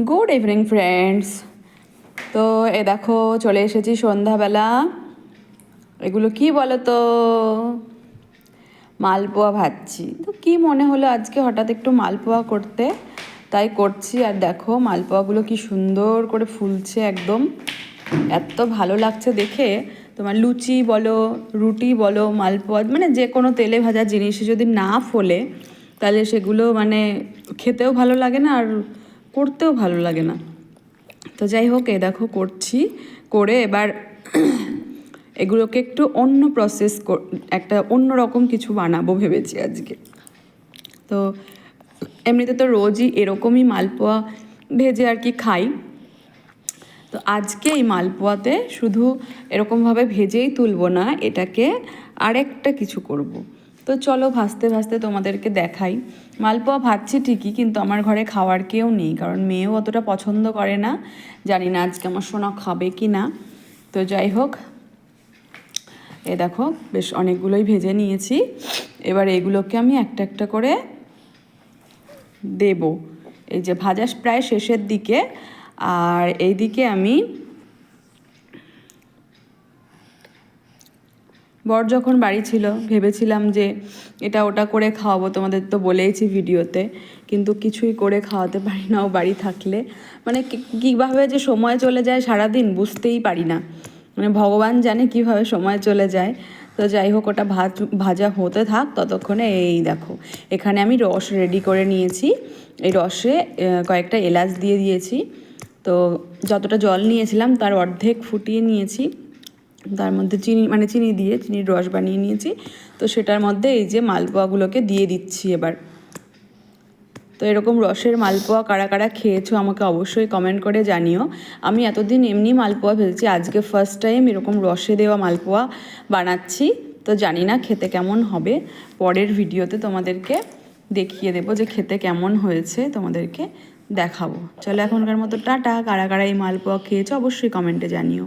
Good evening friends. তো এ দেখো চলে এসেছি সন্ধ্যাবেলা। এগুলো কি বলো তো? মালপোয়া ভাজছি। তো কি মনে হলো আজকে হঠাৎ একটু মালপোয়া করতে, তাই করছি। আর দেখো মালপোয়াগুলো কি সুন্দর করে ফুলছে, একদম এত ভালো লাগছে দেখে। তোমার লুচি বলো, রুটি বলো, মালপোয়া মানে যে কোনো তেলে ভাজা জিনিসে যদি না ফোলে তাহলে সেগুলো মানে খেতেও ভালো লাগে না আর করতেও ভালো লাগে না। তো যাই হোক, এ দেখো করছি, করে এবার এগুলোকে একটু অন্য প্রসেস, একটা অন্য রকম কিছু বানাবো ভেবেছি আজকে। তো এমনিতে তো রোজই এরকমই মালপোয়া ভেজে আর কি খাই। তো আজকে এই মালপোয়াতে শুধু এরকমভাবে ভেজেই তুলবো না, এটাকে আরেকটা কিছু করব। তো চলো ভাজতে ভাজতে তোমাদেরকে দেখাই। মালপোয়া ভাজছি ঠিকই, কিন্তু আমার ঘরে খাওয়ার কেউ নেই, কারণ মেয়েও অতটা পছন্দ করে না। জানি না আজকে আমার সোনা খাবে কি না। তো যাই হোক, এ দেখো বেশ অনেকগুলোই ভেজে নিয়েছি। এবার এগুলোকে আমি একটা একটা করে দেব। এই যে ভাজা প্রায় শেষের দিকে, আর এইদিকে আমি বর যখন বাড়ি ছিল ভেবেছিলাম যে এটা ওটা করে খাওয়াবো, তোমাদের তো বলেইছি ভিডিওতে, কিন্তু কিছুই করে খাওয়াতে পারি না ও বাড়ি থাকলে। মানে কীভাবে যে সময় চলে যায় সারাদিন বুঝতেই পারি না, মানে ভগবান জানে কীভাবে সময় চলে যায়। তো যাই হোক, ওটা ভাজা হতে থাক ততক্ষণে। এই দেখো এখানে আমি রস রেডি করে নিয়েছি। এই রসে কয়েকটা এলাচ দিয়ে দিয়েছি। তো যতটা জল নিয়েছিলাম তার অর্ধেক ফুটিয়ে নিয়েছি, তার মধ্যে চিনি দিয়ে চিনির রস বানিয়ে নিয়েছি। তো সেটার মধ্যে এই যে মালপোয়াগুলোকে দিয়ে দিচ্ছি এবার। তো এরকম রসের মালপোয়া কারা কারা খেয়েছো আমাকে অবশ্যই কমেন্ট করে জানিও। আমি এতদিন এমনি মালপোয়া ভেজেছি, আজকে ফার্স্ট টাইম এরকম রসে দেওয়া মালপোয়া বানাচ্ছি। তো জানি না খেতে কেমন হবে, পরের ভিডিওতে তোমাদেরকে দেখিয়ে দেবো যে খেতে কেমন হয়েছে, তোমাদেরকে দেখাবো। চলো এখনকার মতো টাটা। কারা কারা এই মালপোয়া খেয়েছো অবশ্যই কমেন্টে জানিও।